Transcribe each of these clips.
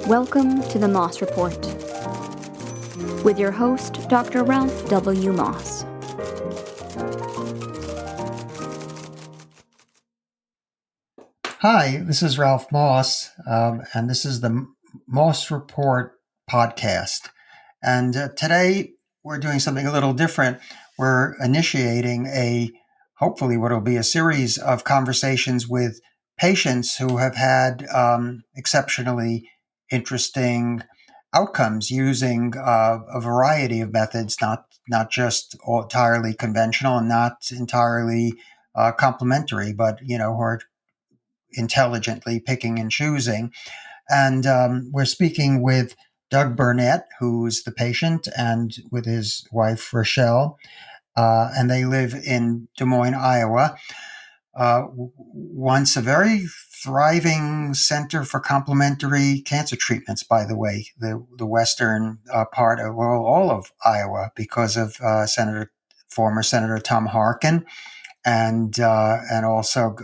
Welcome to the Moss Report with your host, Dr. Ralph W. Moss. Hi, this is Ralph Moss, and this is the Moss Report podcast. And today we're doing something a little different. We're initiating hopefully what will be a series of conversations with patients who have had exceptionally interesting outcomes using a variety of methods, not just entirely conventional and not entirely complementary, but who are intelligently picking and choosing. And we're speaking with Doug Burnett, who's the patient, and with his wife, Rochelle, and they live in Des Moines, Iowa. Once a very thriving center for complementary cancer treatments, by the way, the western part of all of Iowa, because of former Senator Tom Harkin, and also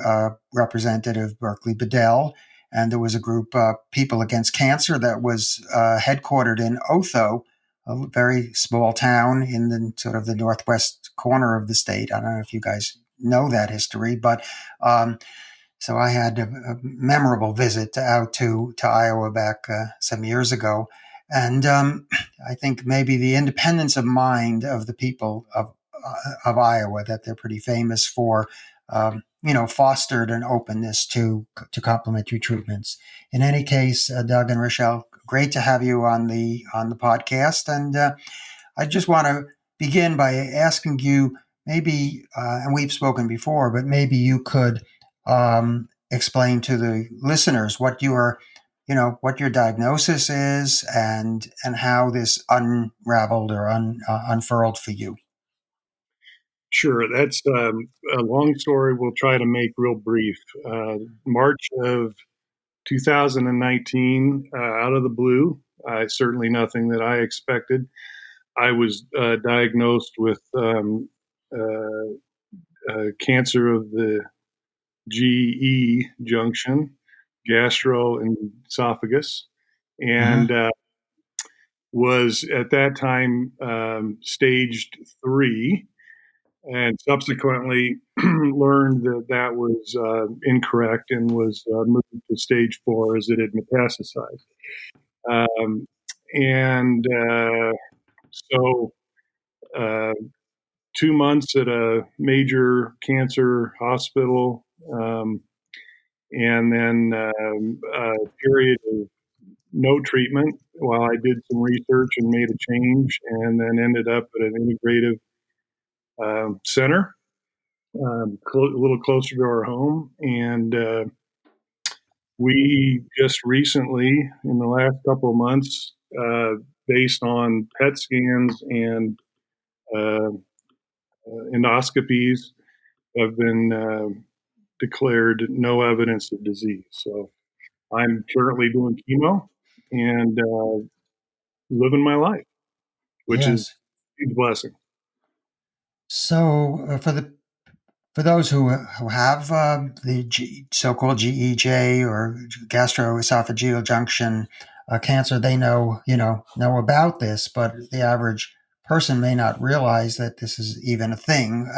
Representative Berkeley Bedell. And there was a group, People Against Cancer, that was headquartered in Otho, a very small town in the sort of the northwest corner of the state. I don't know if you guys know that history, but so I had a memorable visit out to Iowa back some years ago. And I think maybe the independence of mind of the people of Iowa, that they're pretty famous for, fostered an openness to complementary treatments. In any case, Doug and Rochelle, great to have you on the podcast. And I just want to begin by asking you, maybe, and we've spoken before, but maybe you could explain to the listeners what your diagnosis is and how this unraveled or unfurled for you. Sure. That's a long story we'll try to make real brief. March of 2019, out of the blue, certainly nothing that I expected, I was diagnosed with cancer of the GE Junction, gastroesophagus, and was at that time staged 3. And subsequently learned that was incorrect and was moved to stage 4 as it had metastasized. So 2 months at a major cancer hospital, and then a period of no treatment while I did some research and made a change, and then ended up at an integrative center, a little closer to our home. And we just recently, in the last couple of months, based on PET scans and endoscopies, have been declared no evidence of disease. So I'm currently doing chemo and living my life, which is a huge blessing. So for those who have the so-called GEJ or gastroesophageal junction cancer, they know about this, but the average person may not realize that this is even a thing,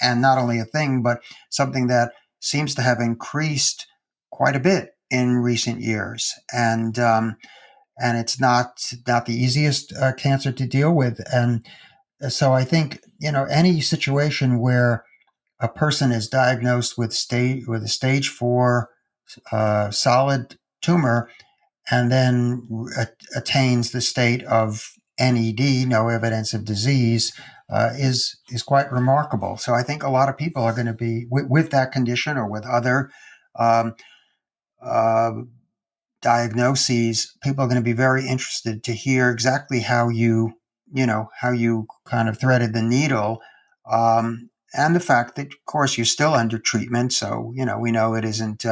and not only a thing, but something that seems to have increased quite a bit in recent years, and it's not the easiest cancer to deal with. And so I think any situation where a person is diagnosed with a stage 4 solid tumor and then attains the state of NED, no evidence of disease, is quite remarkable. So I think a lot of people are going to be with that condition or with other diagnoses. People are going to be very interested to hear exactly how you kind of threaded the needle. And the fact that, of course, you're still under treatment. So, we know it isn't,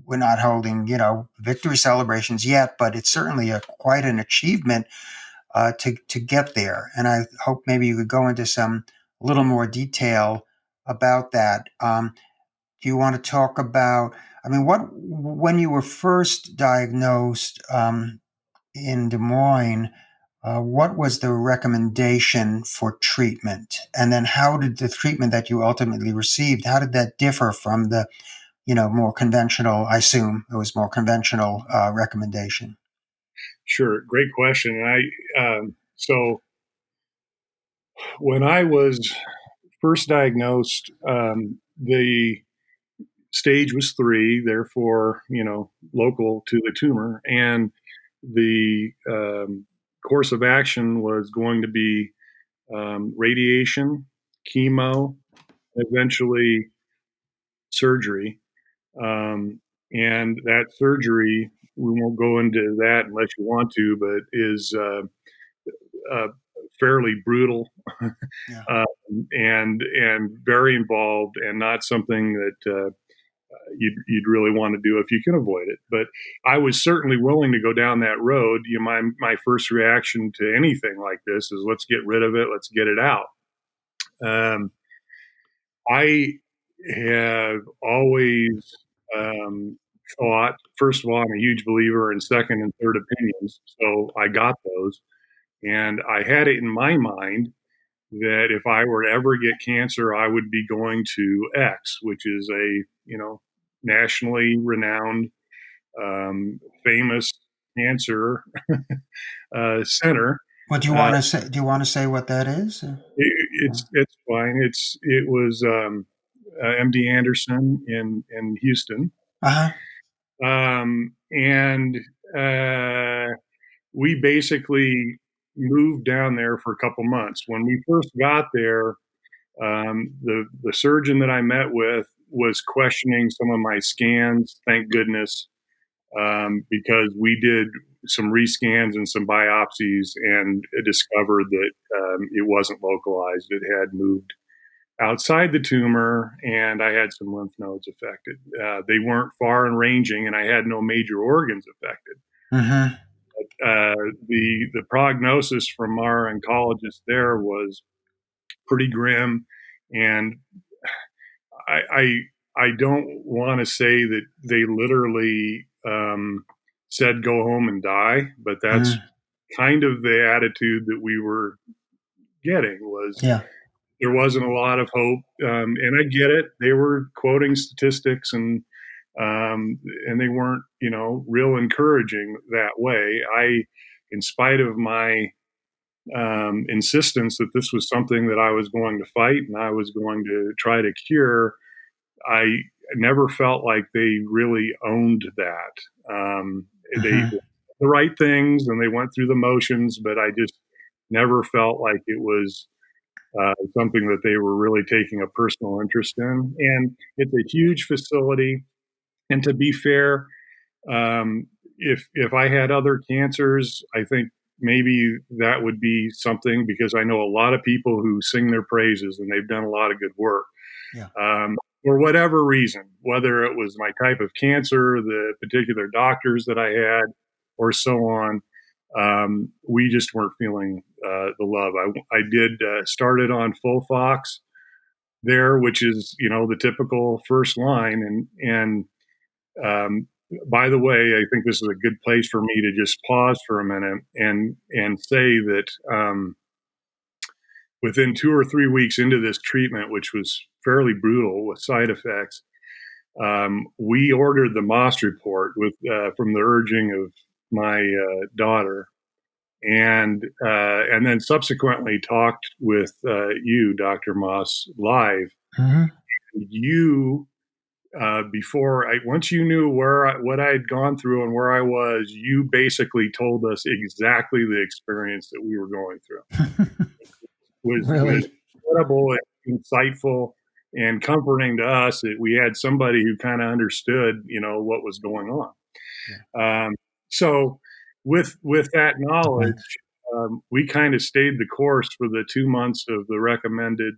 we're not holding, victory celebrations yet, but it's certainly quite an achievement to get there. And I hope maybe you could go into a little more detail about that. do you want to talk about, I mean, when you were first diagnosed in Des Moines, what was the recommendation for treatment? And then how did the treatment that you ultimately received, how did that differ from the, more conventional, I assume it was more conventional recommendation? Sure, great question. So when I was first diagnosed, the stage was 3, therefore, local to the tumor, and the course of action was going to be radiation, chemo, eventually surgery. And that surgery, we won't go into that unless you want to, but is fairly brutal Yeah. and very involved, and not something that you'd really want to do if you can avoid it. But I was certainly willing to go down that road. My first reaction to anything like this is, let's get rid of it, let's get it out. I have always thought, first of all, I'm a huge believer in second and third opinions, so I got those, and I had it in my mind that if I were to ever get cancer, I would be going to X, which is a nationally renowned, famous cancer center. What do you want to say? Do you want to say what that is? It's fine. It was MD Anderson in Houston, Uh-huh. and we basically moved down there for a couple months. When we first got there, the surgeon that I met with was questioning some of my scans. Thank goodness, because we did some rescans and some biopsies and discovered that it wasn't localized. It had moved outside the tumor, and I had some lymph nodes affected. They weren't far and ranging, and I had no major organs affected. Mm-hmm. The prognosis from our oncologist there was pretty grim, and I don't want to say that they literally said go home and die, but that's kind of the attitude that we were getting. Was Yeah. There wasn't a lot of hope, and I get it. They were quoting statistics, and they weren't, real encouraging that way. In spite of my insistence that this was something that I was going to fight and I was going to try to cure, I never felt like they really owned that. They did the right things and they went through the motions, but I just never felt like it was something that they were really taking a personal interest in. And it's a huge facility. And to be fair, if I had other cancers, I think maybe that would be something, because I know a lot of people who sing their praises and they've done a lot of good work. Yeah. For whatever reason, whether it was my type of cancer, the particular doctors that I had, or so on, we just weren't feeling the love. I did started on Folfox there, which is the typical first line, and by the way, I think this is a good place for me to just pause for a minute and say that within 2 or 3 weeks into this treatment, which was fairly brutal with side effects, we ordered the Moss report from the urging of my daughter, and then subsequently talked with you, Dr. Moss, live. Mm-hmm. You once you knew what I had gone through and where I was, you basically told us exactly the experience that we were going through. was Really? incredible and insightful and comforting to us that we had somebody who kind of understood, what was going on. Yeah. So with that knowledge, we kind of stayed the course for the 2 months of the recommended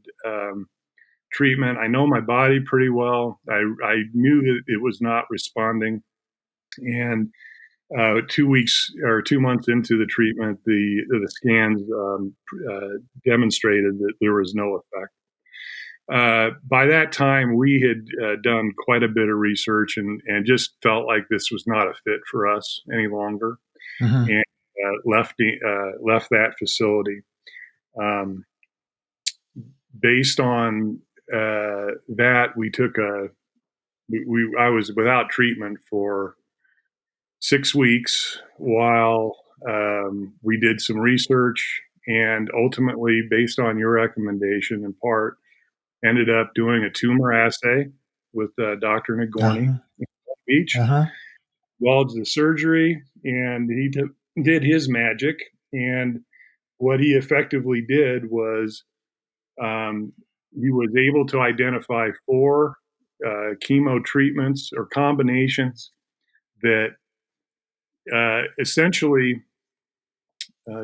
treatment. I know my body pretty well. I knew that it was not responding, and 2 weeks or 2 months into the treatment, the scans demonstrated that there was no effect. by that time, we had done quite a bit of research and just felt like this was not a fit for us any longer, Mm-hmm. and left that facility. Based on that, I was without treatment for 6 weeks while we did some research, and ultimately, based on your recommendation in part, ended up doing a tumor assay with Dr. Nagourney Uh-huh. in Palm Beach. Uh-huh. Involved the surgery, and he did his magic. And what he effectively did was he was able to identify 4 chemo treatments or combinations that essentially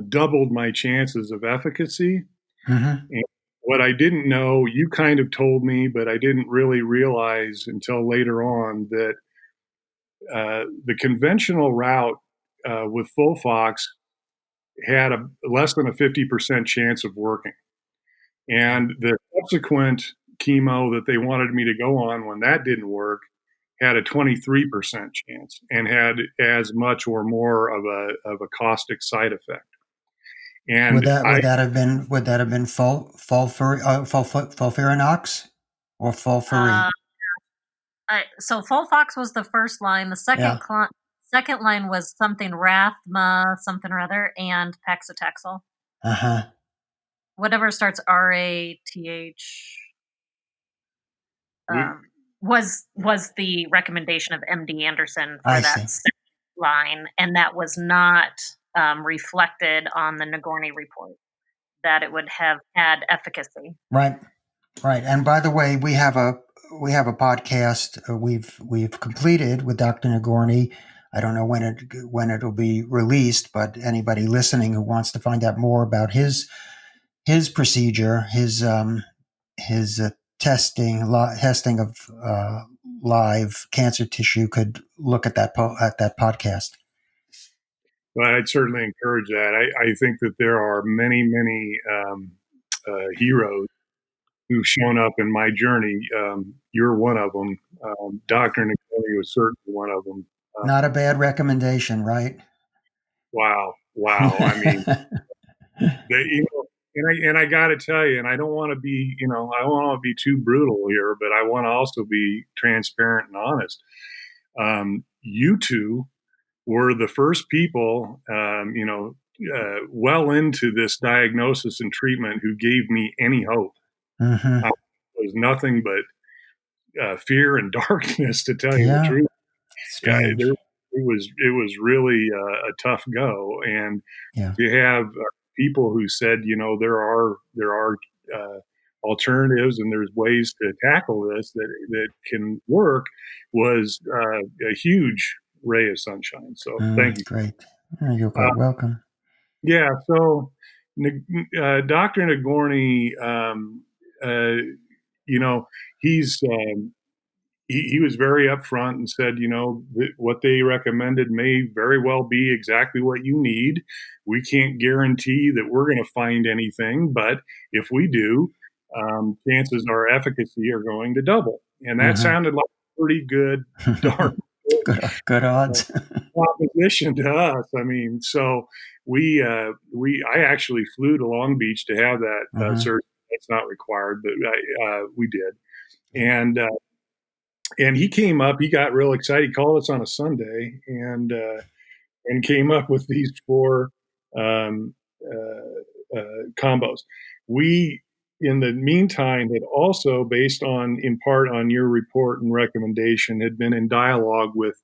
doubled my chances of efficacy. Mm-hmm. And what I didn't know, you kind of told me, but I didn't really realize until later on that the conventional route with Folfox had a less than a 50% chance of working. And the subsequent chemo that they wanted me to go on when that didn't work had a 23% chance and had as much or more of a caustic side effect. And Would that have been fulfirinox or fulfuri? Uh, so Folfox was the first line. The second Yeah. second line was something Rathma, something or other, and Paclitaxel. Uh-huh. Whatever starts RATH was the recommendation of MD Anderson for I that see. second line, and that was not reflected on the Nagourney report that it would have had efficacy. Right. Right. And by the way, we have a podcast we've completed with Dr. Nagourney. I don't know when it'll be released, but anybody listening who wants to find out more about his procedure, his testing of live cancer tissue could look at that podcast. Well, I'd certainly encourage that. I think that there are many heroes who've shown up in my journey. You're one of them. Dr. Nagourney was certainly one of them. Not a bad recommendation, right? Wow. I mean, and I got to tell you, and I don't want to be, I don't want to be too brutal here, but I want to also be transparent and honest. You two were the first people, well into this diagnosis and treatment who gave me any hope. Mm-hmm. It was nothing but fear and darkness, to tell you the Yeah. truth. Strange. It was really a tough go, and Yeah. to have people who said, there are alternatives and there's ways to tackle this that can work was a huge ray of sunshine. So thank you. Great. You're quite welcome. Yeah. So Dr. Nagourney, he's he was very upfront and said, what they recommended may very well be exactly what you need. We can't guarantee that we're going to find anything, but if we do, chances our efficacy are going to double. And that sounded like a pretty good, darn good odds. proposition to us. I mean, so I actually flew to Long Beach to have that surgery. That's not required, but we did. And he came up. He got real excited. He called us on a Sunday and came up with these 4 combos. We, in the meantime, had also, based on in part on your report and recommendation, had been in dialogue with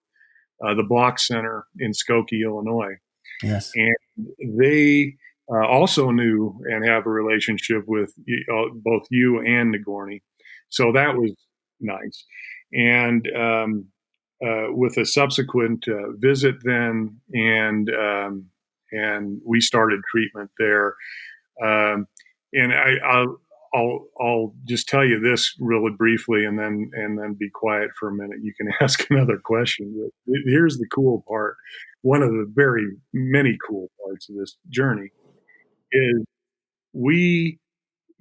the Block Center in Skokie, Illinois. Yes. And they also knew and have a relationship with both you and Nagourney. So that was nice. And with a subsequent visit then, and we started treatment there. And I'll just tell you this really briefly, and then be quiet for a minute. You can ask another question. But here's the cool part. One of the very many cool parts of this journey is we,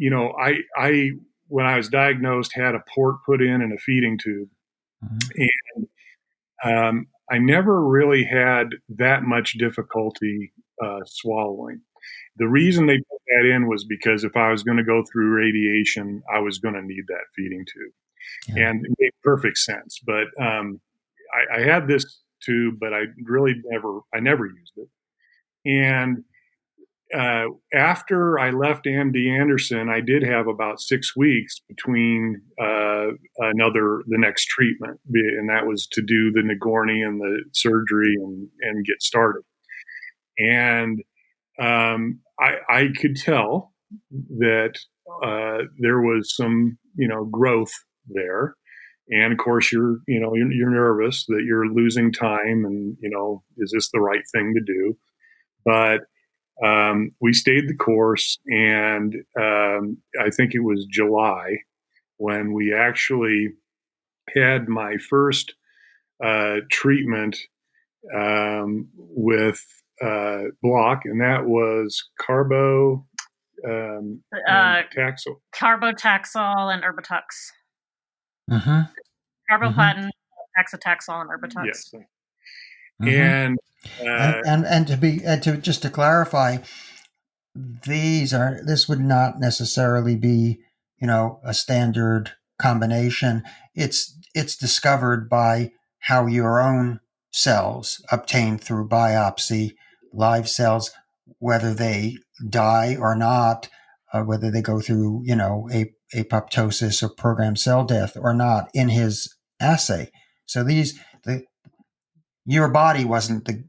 I when I was diagnosed, had a port put in and a feeding tube. And I never really had that much difficulty swallowing. The reason they put that in was because if I was going to go through radiation, I was going to need that feeding tube. Yeah. And it made perfect sense. But I had this tube, but I never used it. And after I left MD Anderson, I did have about 6 weeks between the next treatment, and that was to do the Nagourney and the surgery and get started. And I could tell that there was some, growth there. And of course, you're nervous that you're losing time, and is this the right thing to do? But we stayed the course, and I think it was July when we actually had my first treatment with block, and that was carbotaxol and Erbitux. Mm-hmm. Carboplatin, paclitaxel, and Erbitux. Yes. Mm-hmm. And to clarify, this would not necessarily be, a standard combination. It's discovered by how your own cells obtained through biopsy, live cells, whether they die or not, whether they go through, apoptosis or programmed cell death or not in his assay. So your body wasn't the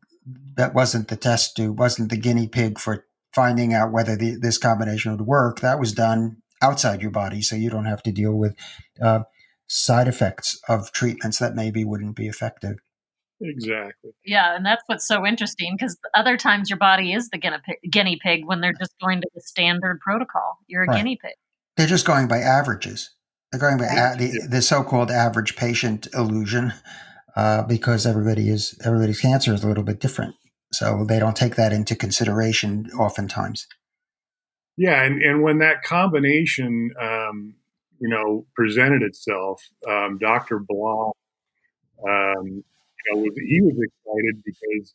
test tube, wasn't the guinea pig for finding out whether this combination would work. That was done outside your body, so you don't have to deal with side effects of treatments that maybe wouldn't be effective. Exactly. Yeah, and that's what's so interesting, because other times your body is the guinea pig when they're just going to the standard protocol. You're a guinea pig. They're just going by averages. They're going by the so-called average patient illusion, because everybody's cancer is a little bit different. So they don't take that into consideration oftentimes. Yeah, and when that combination, presented itself, Dr. Block, he was excited because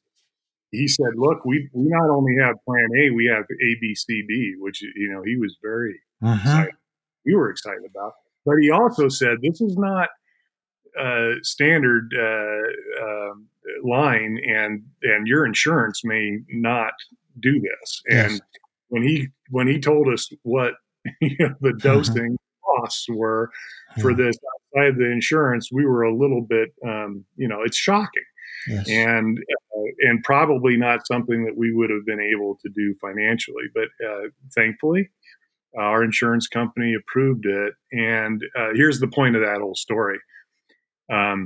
he said, "Look, we not only have Plan A, we have A, B, C, D," which he was very excited. We were excited about, but he also said, "This is not standard line, and your insurance may not do this." Yes. And when he told us what the dosing costs were for this outside the insurance, we were a little bit, it's shocking. Yes. And probably not something that we would have been able to do financially, but thankfully, our insurance company approved it. And here's the point of that whole story. I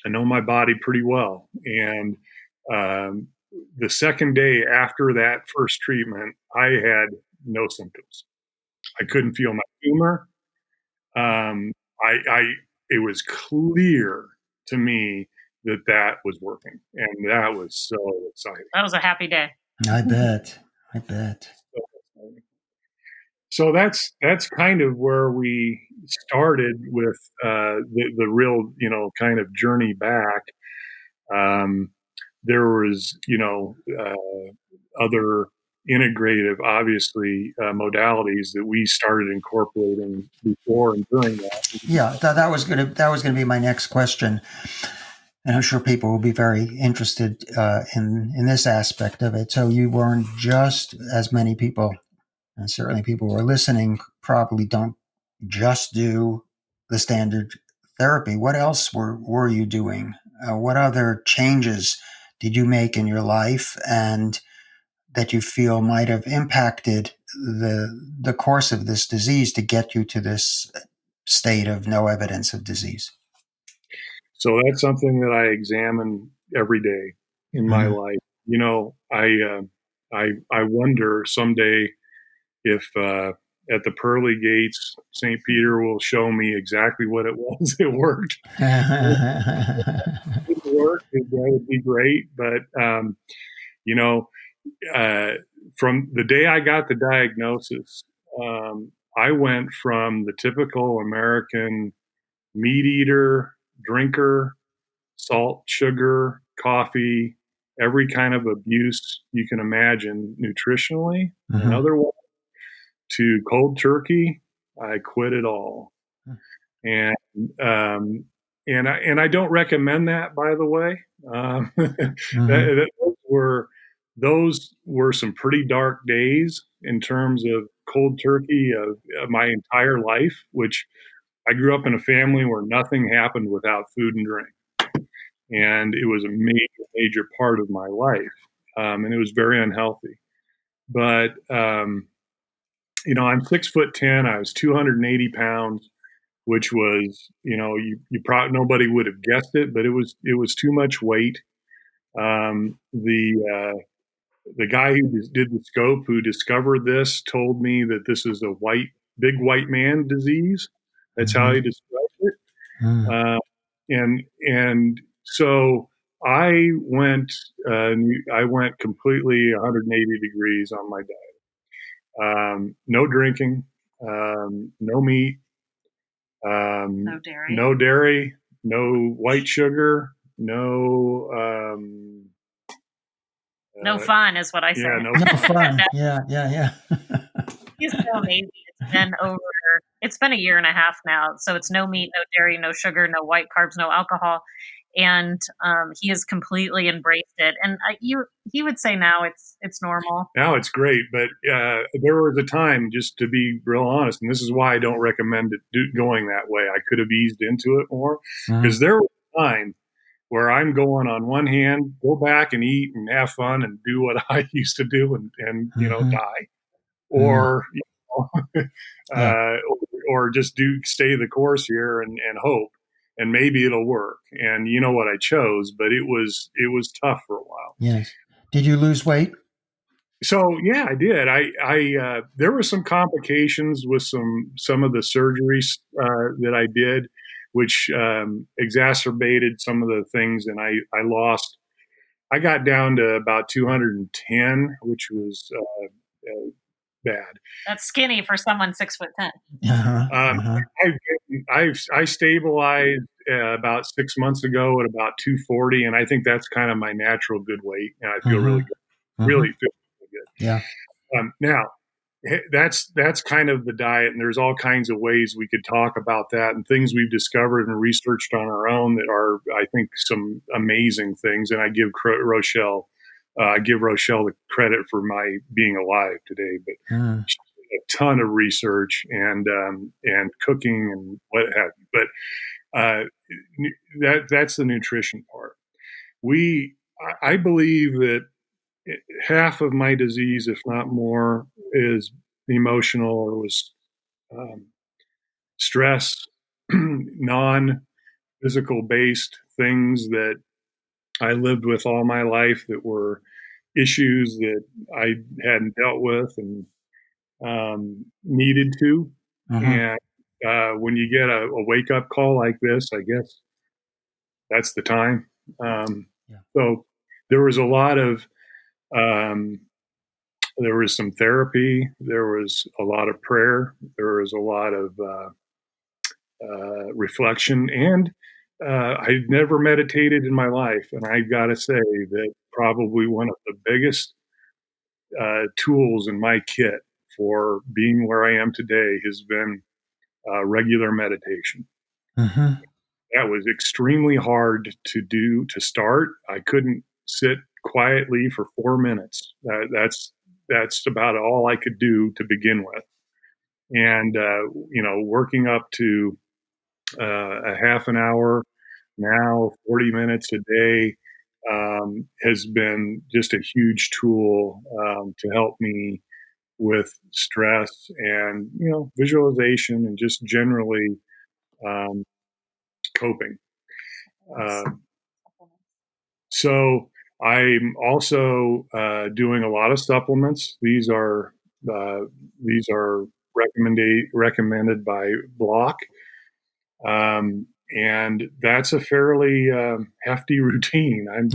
know my body pretty well. And the second day after that first treatment, I had no symptoms. I couldn't feel my tumor. It was clear to me that was working. And that was so exciting. That was a happy day. I bet. So that's kind of where we started with the real, kind of journey back. There was, other integrative, obviously, modalities that we started incorporating before and during that. Yeah, that was gonna be my next question, and I'm sure people will be very interested in this aspect of it. So you weren't just, as many people, and certainly people who are listening probably don't just do the standard therapy. What else were you doing? What other changes did you make in your life, and that you feel might have impacted the course of this disease to get you to this state of no evidence of disease? So that's something that I examine every day in my life. I wonder someday if at the pearly gates, St. Peter will show me exactly what it was that worked. If it worked, that would be great. But, from the day I got the diagnosis, I went from the typical American meat eater, drinker, salt, sugar, coffee, every kind of abuse you can imagine nutritionally and otherwise, to cold turkey. I quit it all. And um, I don't recommend that, by the way. Those were some pretty dark days in terms of cold turkey of my entire life, which I grew up in a family where nothing happened without food and drink. And it was a major part of my life. And it was very unhealthy. But, I'm 6'10". I was 280 pounds, which was, you probably, nobody would have guessed it, but it was too much weight. The guy who did the scope, who discovered this, told me that this is a big white man disease. That's how he described it. And so I went completely 180 degrees on my diet. No drinking, no meat, no dairy, no white sugar, no fun is what I say. Yeah, No fun. Yeah. He's so amazing. It's been a year and a half now. So it's no meat, no dairy, no sugar, no white carbs, no alcohol. And he has completely embraced it. And he would say now it's normal. Now it's great. But there was a time, just to be real honest, and this is why I don't recommend going that way. I could have eased into it more, because there was a time where I'm going, on one hand, go back and eat and have fun and do what I used to do and die, or or just stay the course here and hope, and maybe it'll work. And you know what I chose, but it was tough for a while. Yes. Did you lose weight? So yeah, I did. I there were some complications with some of the surgeries that I did, which exacerbated some of the things, and I got down to about 210, which was bad. That's skinny for someone 6'10". I stabilized about 6 months ago at about 240, and I think that's kind of my natural good weight, and I feel really good. Really feel really good. Yeah. Now, that's kind of the diet, and there's all kinds of ways we could talk about that, and things we've discovered and researched on our own that are, I think, some amazing things. And I give Rochelle the credit for my being alive today. But she did a ton of research and cooking and what have you. But that's the nutrition part. I believe that half of my disease, if not more, is emotional, or was stress, non-physical based things that I lived with all my life, that were issues that I hadn't dealt with and needed to. And when you get a wake up call like this, I guess that's the time. So there was a lot of there was some therapy. There was a lot of prayer. There was a lot of reflection. And I'd never meditated in my life. And I got to say that probably one of the biggest tools in my kit for being where I am today has been regular meditation. That was extremely hard to start. I couldn't sit quietly for 4 minutes. That's about all I could do to begin with. And, working up to a half an hour, now 40 minutes a day, has been just a huge tool to help me with stress and, visualization and just generally coping. So I'm also doing a lot of supplements. These are recommended by Block, and that's a fairly hefty routine. I'm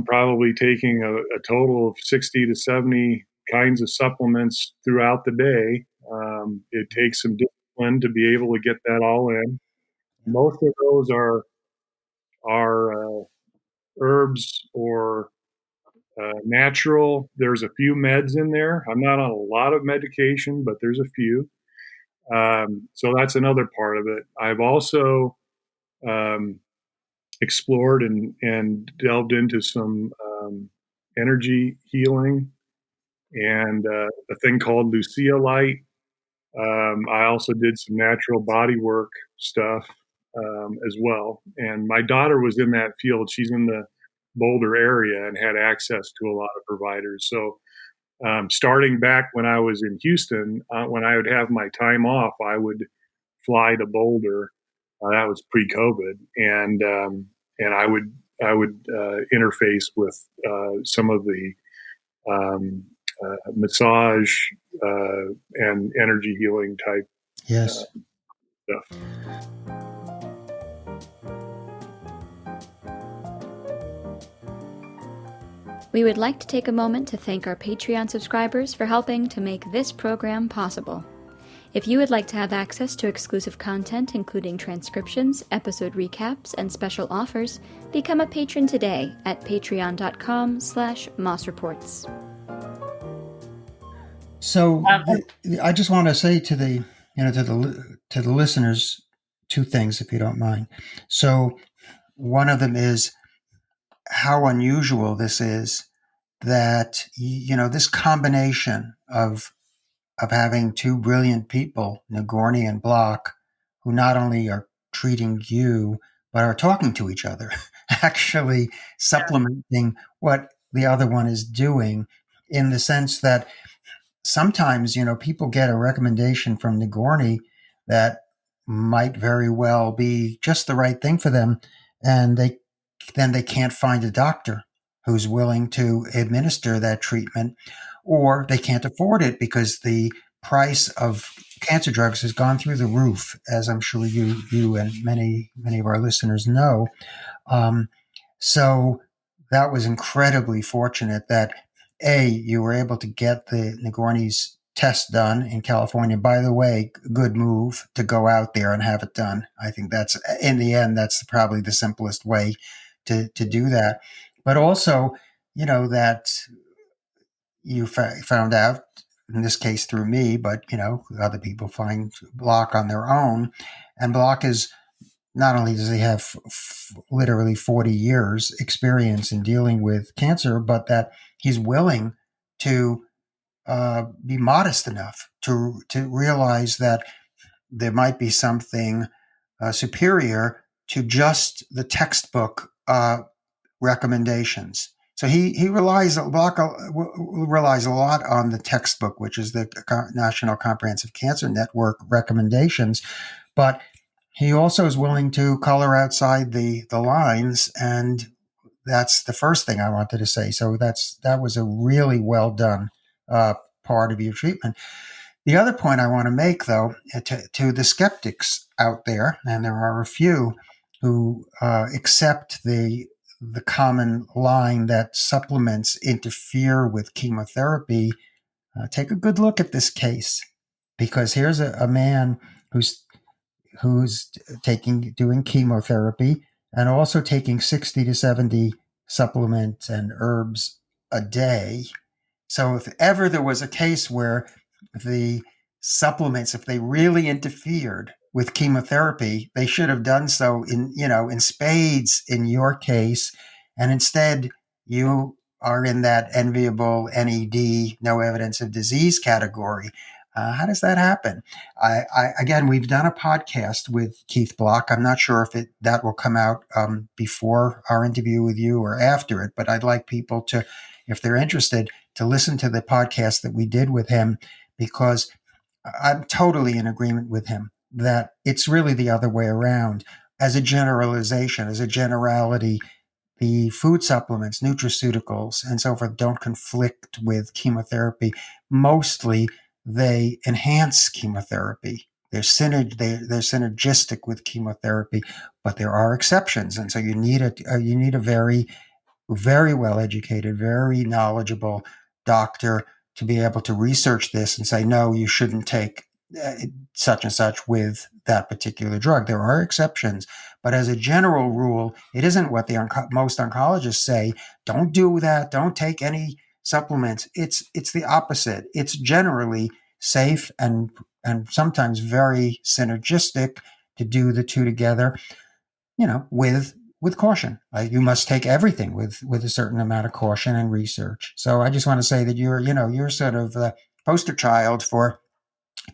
probably taking a total of 60 to 70 kinds of supplements throughout the day. It takes some discipline to be able to get that all in. Most of those are herbs or natural. There's a few meds in there. I'm not on a lot of medication, but there's a few. So that's another part of it. I've also explored and delved into some energy healing and a thing called Lucia Light. I also did some natural body work stuff as well. And my daughter was in that field. She's in the Boulder area and had access to a lot of providers. So starting back when I was in Houston, when I would have my time off, I would fly to Boulder. That was pre-COVID, and I would interface with some of the massage and energy healing type Yes. stuff. We would like to take a moment to thank our Patreon subscribers for helping to make this program possible. If you would like to have access to exclusive content, including transcriptions, episode recaps, and special offers, become a patron today at patreon.com/mossreports. So I just want to say to the listeners two things, if you don't mind. So one of them is how unusual this is, that this combination of having two brilliant people, Nagourney and Block, who not only are treating you but are talking to each other, actually supplementing what the other one is doing, in the sense that sometimes, people get a recommendation from Nagourney that might very well be just the right thing for them, and they can't find a doctor who's willing to administer that treatment, or they can't afford it because the price of cancer drugs has gone through the roof, as I'm sure you and many of our listeners know. So that was incredibly fortunate that you were able to get the Nagourney's test done in California. By the way, good move to go out there and have it done. I think that's, in the end, that's probably the simplest way to do that. But also, that you found out, in this case through me, but, other people find Block on their own. And Block is, not only does he have literally 40 years experience in dealing with cancer, but that he's willing to be modest enough to realize that there might be something superior to just the textbook recommendations. So Block relies a lot on the textbook, which is the National Comprehensive Cancer Network recommendations, but he also is willing to color outside the lines, and that's the first thing I wanted to say. So that was a really well done part of your treatment. The other point I want to make, though, to the skeptics out there, and there are a few who accept the common line that supplements interfere with chemotherapy, take a good look at this case, because here's a man who's doing chemotherapy and also taking 60 to 70 supplements and herbs a day. So if ever there was a case where the supplements, if they really interfered with chemotherapy, they should have done so in spades in your case. And instead, you are in that enviable NED, no evidence of disease category. How does that happen? Again, we've done a podcast with Keith Block. I'm not sure if that will come out before our interview with you or after it, but I'd like people to, if they're interested, to listen to the podcast that we did with him, because I'm totally in agreement with him that it's really the other way around. As a generalization, as a generality, the food supplements, nutraceuticals, and so forth don't conflict with chemotherapy. Mostly, they enhance chemotherapy. They're synergistic with chemotherapy, but there are exceptions, and so you need a very, very well educated, very knowledgeable doctor to be able to research this and say, no, you shouldn't take such and such with that particular drug. There are exceptions, but as a general rule, it isn't what the most oncologists say. Don't do that. Don't take any supplements. It's the opposite. It's generally safe and sometimes very synergistic to do the two together, with caution. You must take everything with a certain amount of caution and research. So I just want to say that you're sort of the poster child for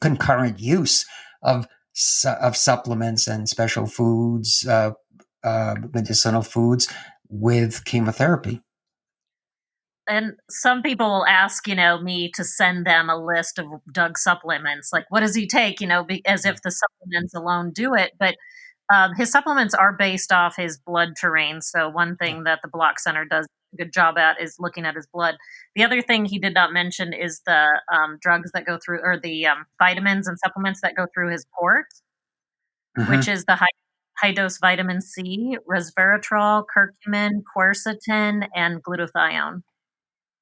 concurrent use of supplements and special foods, medicinal foods with chemotherapy. And some people will ask, me to send them a list of Doug supplements. Like, what does he take? As if the supplements alone do it. But his supplements are based off his blood terrain. So one thing that the Block Center does a good job at is looking at his blood. The other thing he did not mention is the drugs that go through, or the vitamins and supplements that go through his port, which is the high dose vitamin C, resveratrol, curcumin, quercetin, and glutathione.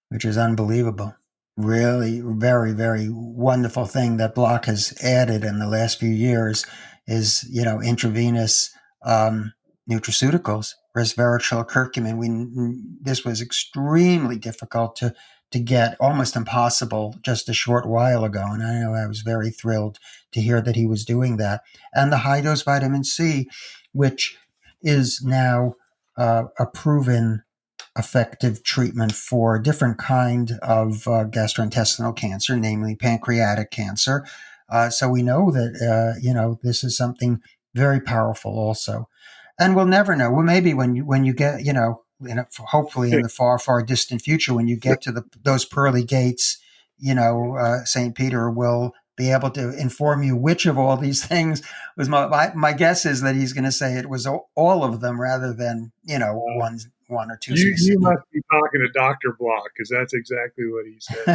Which is unbelievable. Really, very, very wonderful thing that Block has added in the last few years is, intravenous nutraceuticals, resveratrol, curcumin. This was extremely difficult to get, almost impossible just a short while ago. And I know I was very thrilled to hear that he was doing that. And the high dose vitamin C, which is now a proven effective treatment for a different kind of gastrointestinal cancer, namely pancreatic cancer. So we know that, this is something very powerful also. And we'll never know. Well, maybe when you get, hopefully in the far, far distant future, when you get to those pearly gates, St. Peter will be able to inform you which of all these things was. My guess is that he's going to say it was all of them rather than, one or two specific. You must be talking to Dr. Block, because that's exactly what he said.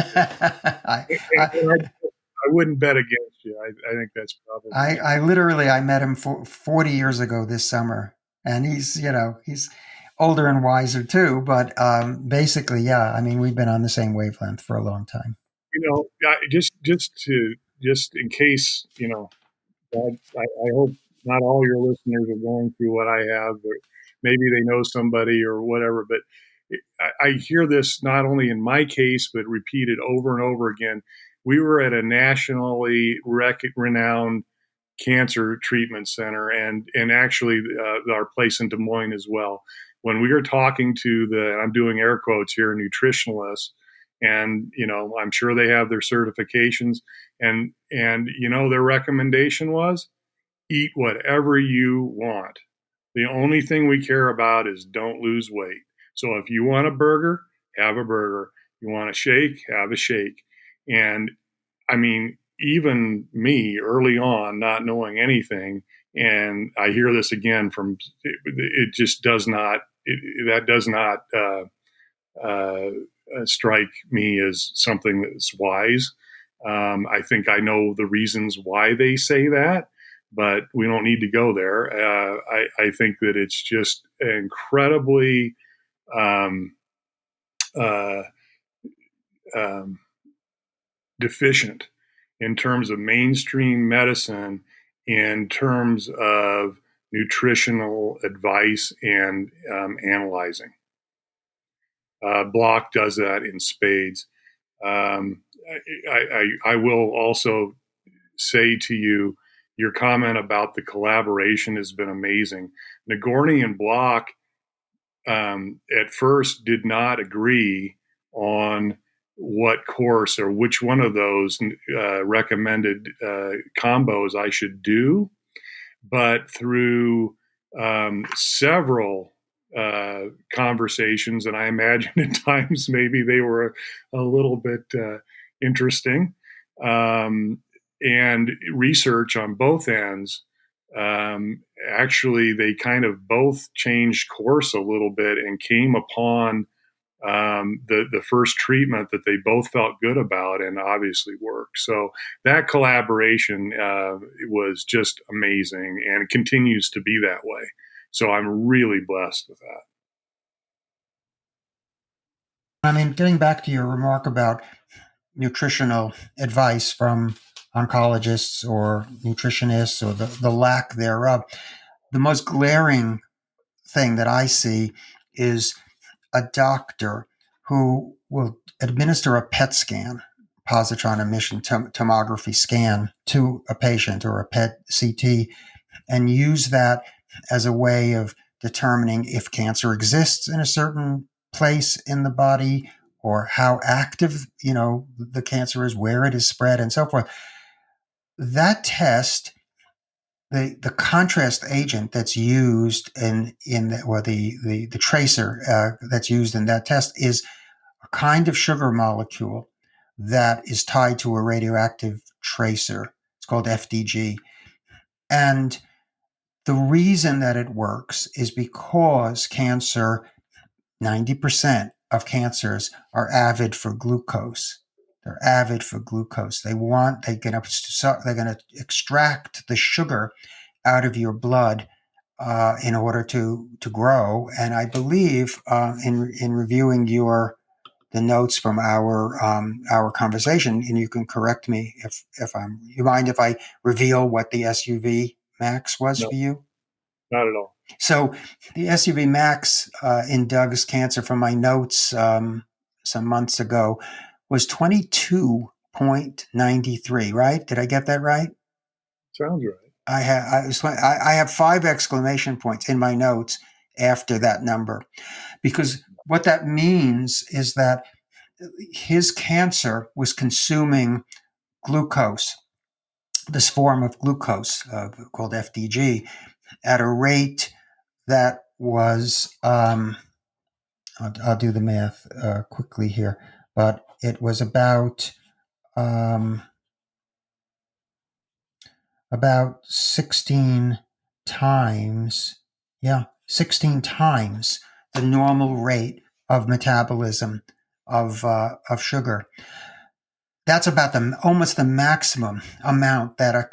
I wouldn't bet against you. I think that's probably. I met him 40 years ago this summer, and he's older and wiser too. But basically, yeah, I mean, we've been on the same wavelength for a long time. Just in case, I hope not all your listeners are going through what I have, or maybe they know somebody or whatever. But I hear this not only in my case, but repeated over and over again. We were at a nationally renowned cancer treatment center, and actually our place in Des Moines as well. When we were talking to I'm doing air quotes here, nutritionalists, and I'm sure they have their certifications, and their recommendation was eat whatever you want. The only thing we care about is don't lose weight. So if you want a burger, have a burger. You want a shake, have a shake. And I mean, even me early on, not knowing anything, and I hear this again it just does not, that does not strike me as something that's wise. I think I know the reasons why they say that, but we don't need to go there. I think that it's just incredibly deficient in terms of mainstream medicine, in terms of nutritional advice and analyzing. Block does that in spades. I will also say to you, your comment about the collaboration has been amazing. Nagourney and Block at first did not agree on what course or which one of those recommended combos I should do. But through several conversations, and I imagine at times maybe they were a little bit interesting, and research on both ends, actually they kind of both changed course a little bit and came upon the first treatment that they both felt good about and obviously worked. So that collaboration was just amazing, and it continues to be that way. So I'm really blessed with that. I mean, getting back to your remark about nutritional advice from oncologists or nutritionists or the lack thereof. The most glaring thing that I see is a doctor who will administer a PET scan, positron emission tomography scan, to a patient, or a PET CT, and use that as a way of determining if cancer exists in a certain place in the body, or how active, the cancer is, where it is spread, and so forth. That test, the contrast agent that's used the tracer that's used in that test, is a kind of sugar molecule that is tied to a radioactive tracer. It's called FDG. And the reason that it works is because 90% of cancers are avid for glucose. They're avid for glucose. They're going to extract the sugar out of your blood in order to grow. And I believe in reviewing the notes from our conversation, and you can correct me if I'm. You mind if I reveal what the SUV max was for you? Not at all. So the SUV max in Doug's cancer, from my notes some months ago, was 22.93. Right? Did I get that right? Sounds right. I have 5 exclamation points in my notes after that number, because what that means is that his cancer was consuming glucose, this form of glucose called FDG, at a rate that was, I'll do the math quickly here, but it was about 16 times, 16 times the normal rate of metabolism of sugar. That's about almost the maximum amount that a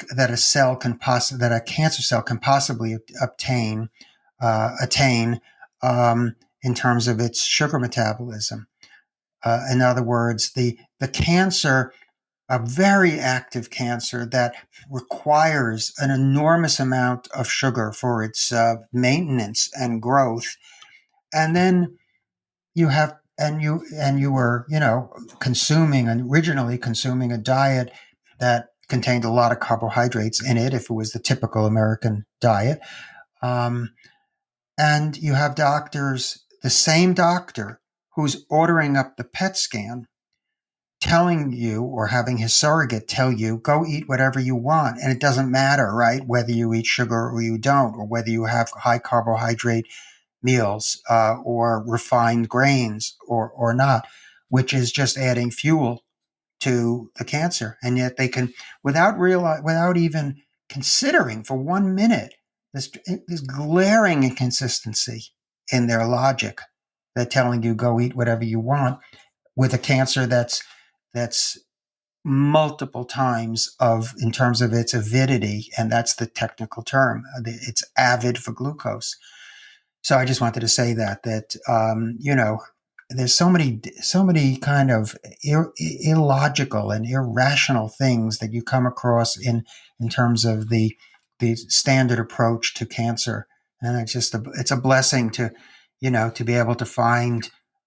cancer cell can possibly attain in terms of its sugar metabolism. In other words, the cancer, a very active cancer that requires an enormous amount of sugar for its maintenance and growth, and then you were originally consuming a diet that contained a lot of carbohydrates in it, if it was the typical American diet, and you have the same doctor who's ordering up the PET scan, telling you, or having his surrogate tell you, go eat whatever you want, and it doesn't matter, right, whether you eat sugar or you don't, or whether you have high carbohydrate meals or refined grains or not, which is just adding fuel to the cancer. And yet they can, without even considering for 1 minute, this glaring inconsistency in their logic. They're telling you, go eat whatever you want, with a cancer that's multiple times in terms of its avidity, and that's the technical term. It's avid for glucose. So I just wanted to say that there's so many kind of illogical and irrational things that you come across in terms of the standard approach to cancer, and it's a blessing to be able to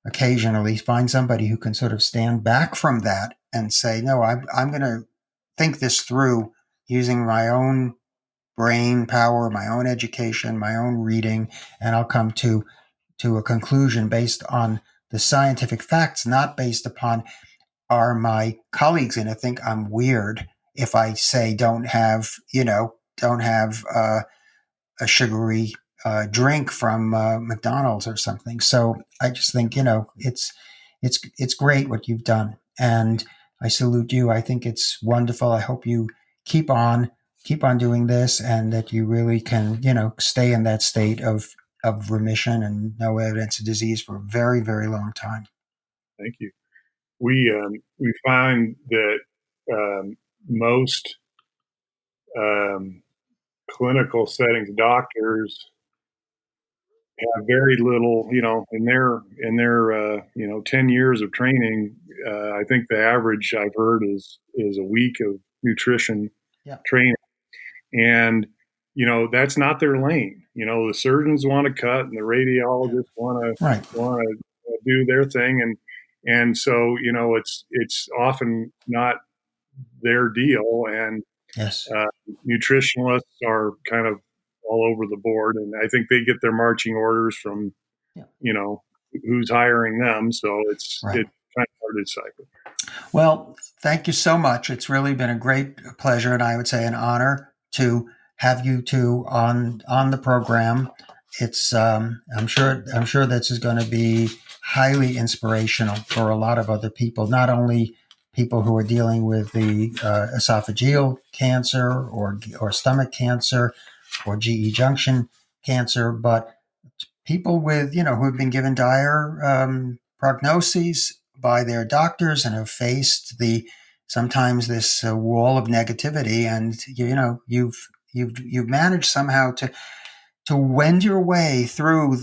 occasionally find somebody who can sort of stand back from that and say, no, I'm going to think this through using my own brain power, my own education, my own reading, and I'll come to a conclusion based on the scientific facts, not based upon, are my colleagues going to think I'm weird if I say don't have a sugary drink from McDonald's or something. So I just think it's great what you've done, and I salute you. I think it's wonderful. I hope you keep on doing this, and that you really can stay in that state of remission and no evidence of disease for a very, very long time. Thank you. We find that most clinical settings doctors have very little, in their 10 years of training. I think the average I've heard is a week of nutrition training, and that's not their lane. The surgeons want to cut, and the radiologists want to do their thing, and so it's often not their deal, and nutritionalists are kind of all over the board, and I think they get their marching orders from who's hiring them, so it's kind of hard to decipher. Well, thank you so much. It's really been a great pleasure, and I would say an honor to have you two on the program. It's I'm sure this is going to be highly inspirational for a lot of other people, not only people who are dealing with the esophageal cancer or stomach cancer or GE Junction cancer, but people with who have been given dire prognoses by their doctors and have faced sometimes this wall of negativity, and you've managed somehow to wend your way through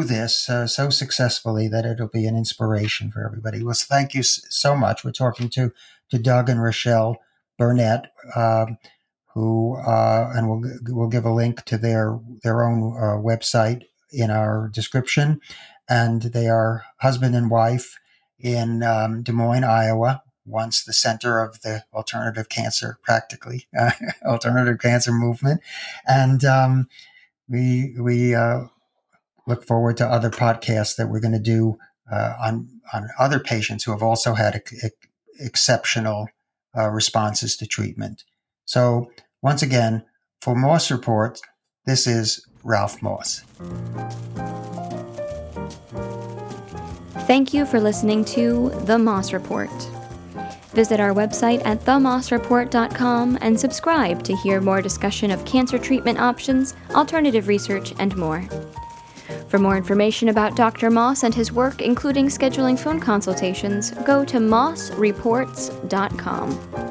this so successfully that it'll be an inspiration for everybody. Well, thank you so much. We're talking to Doug and Rochelle Burnett, who and we'll give a link to their own website in our description, and they are husband and wife in Des Moines, Iowa, once the center of the alternative cancer movement, and we look forward to other podcasts that we're going to do on other patients who have also had exceptional responses to treatment. So once again, for Moss Report, this is Ralph Moss. Thank you for listening to The Moss Report. Visit our website at themossreport.com and subscribe to hear more discussion of cancer treatment options, alternative research, and more. For more information about Dr. Moss and his work, including scheduling phone consultations, go to mossreports.com.